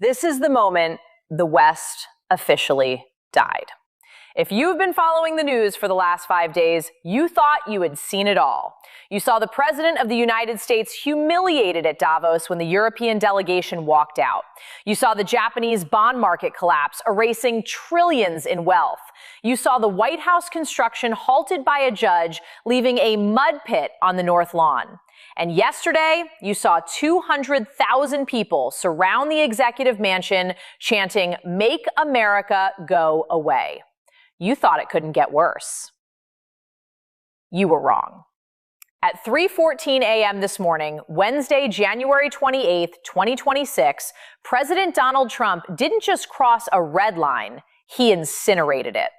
This is the moment the West officially died. If you've been following the news for the last 5 days, you thought you had seen it all. You saw the President of the United States humiliated at Davos when the European delegation walked out. You saw the Japanese bond market collapse, erasing trillions in wealth. You saw the White House construction halted by a judge, leaving a mud pit on the North Lawn. And yesterday, you saw 200,000 people surround the executive mansion chanting, "Make America Go Away." You thought it couldn't get worse. You were wrong. At 3:14 a.m. this morning, Wednesday, January 28th, 2026, President Donald Trump didn't just cross a red line, he incinerated it.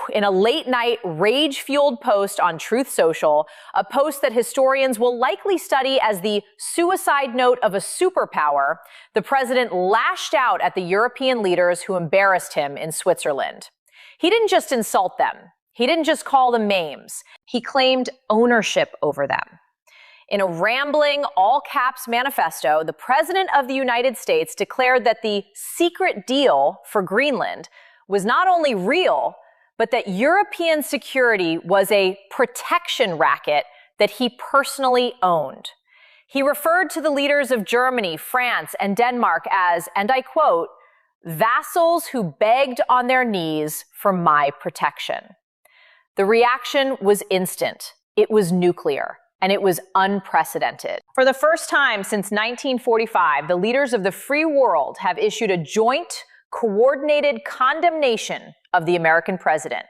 In a late-night, rage-fueled post on Truth Social, a post that historians will likely study as the suicide note of a superpower, the president lashed out at the European leaders who embarrassed him in Switzerland. He didn't just insult them. He didn't just call them names. He claimed ownership over them. In a rambling, all-caps manifesto, the President of the United States declared that the secret deal for Greenland was not only real, but that European security was a protection racket that he personally owned. He referred to the leaders of Germany, France, and Denmark as, and I quote, "vassals who begged on their knees for my protection." The reaction was instant. It was nuclear, and it was unprecedented. For the first time since 1945, the leaders of the free world have issued a joint, coordinated condemnation of the American president.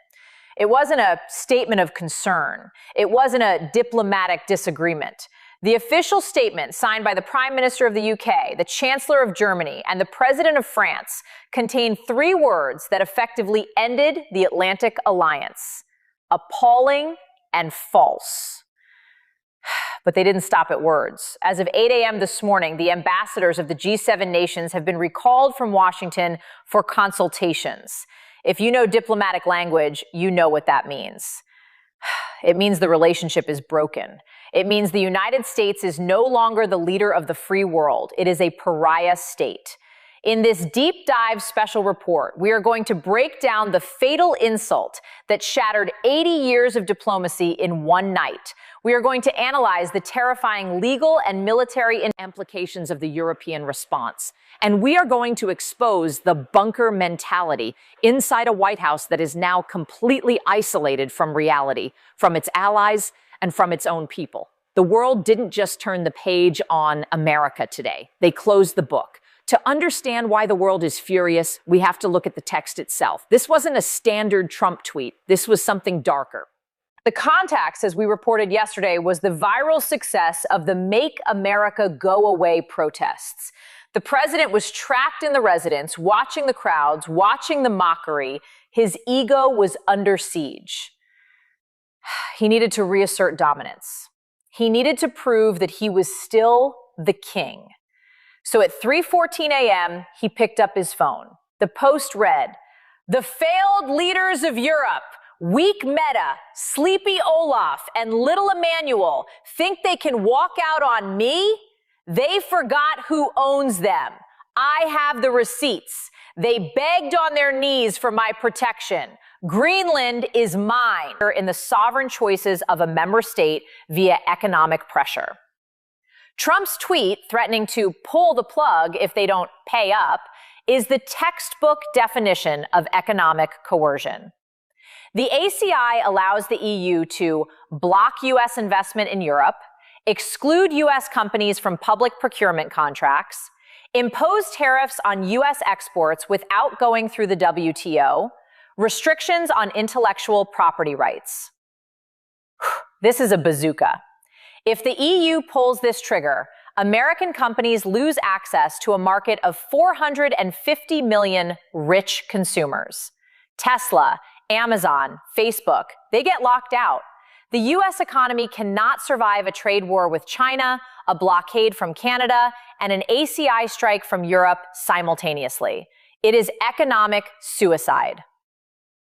It wasn't a statement of concern. It wasn't a diplomatic disagreement. The official statement signed by the Prime Minister of the UK, the Chancellor of Germany, and the President of France contained 3 words that effectively ended the Atlantic Alliance: appalling and false. But they didn't stop at words. As of 8 a.m. this morning, the ambassadors of the G7 nations have been recalled from Washington for consultations. If you know diplomatic language, you know what that means. It means the relationship is broken. It means the United States is no longer the leader of the free world. It is a pariah state. In this deep dive special report, we are going to break down the fatal insult that shattered 80 years of diplomacy in one night. We are going to analyze the terrifying legal and military implications of the European response. And we are going to expose the bunker mentality inside a White House that is now completely isolated from reality, from its allies, and from its own people. The world didn't just turn the page on America today. They closed the book. To understand why the world is furious, we have to look at the text itself. This wasn't a standard Trump tweet. This was something darker. The context, as we reported yesterday, was the viral success of the Make America Go Away protests. The president was trapped in the residence, watching the crowds, watching the mockery. His ego was under siege. He needed to reassert dominance. He needed to prove that he was still the king. So at 3:14 a.m., he picked up his phone. The post read, "The failed leaders of Europe, weak Mette, sleepy Olaf, and little Emmanuel think they can walk out on me? They forgot who owns them. I have the receipts. They begged on their knees for my protection. Greenland is mine." In the sovereign choices of a member state via economic pressure. Trump's tweet, threatening to pull the plug if they don't pay up, is the textbook definition of economic coercion. The ACI allows the EU to block U.S. investment in Europe, exclude U.S. companies from public procurement contracts, impose tariffs on U.S. exports without going through the WTO, restrictions on intellectual property rights. This is a bazooka. If the EU pulls this trigger, American companies lose access to a market of 450 million rich consumers. Tesla, Amazon, Facebook, they get locked out. The U.S. economy cannot survive a trade war with China, a blockade from Canada, and an ACI strike from Europe simultaneously. It is economic suicide.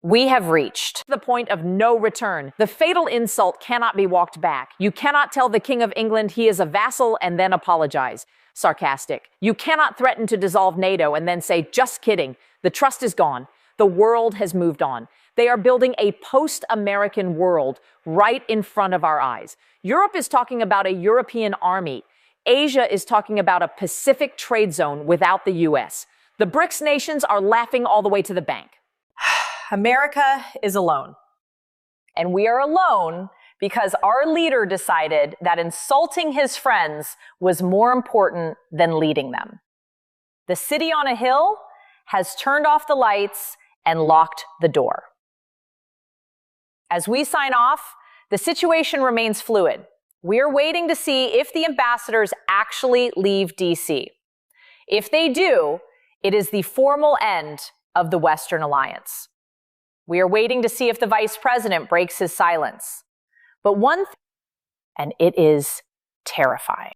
We have reached the point of no return. The fatal insult cannot be walked back. You cannot tell the King of England he is a vassal and then apologize. sarcastic. You cannot threaten to dissolve NATO and then say, just kidding. The trust is gone. The world has moved on. They are building a post-American world right in front of our eyes. Europe is talking about a European army. Asia is talking about a Pacific trade zone without the U.S. The BRICS nations are laughing all the way to the bank. America is alone. And we are alone because our leader decided that insulting his friends was more important than leading them. The city on a hill has turned off the lights and locked the door. As we sign off, the situation remains fluid. We are waiting to see if the ambassadors actually leave D.C. If they do, it is the formal end of the Western alliance. We are waiting to see if the vice president breaks his silence. But one thing, and it is terrifying.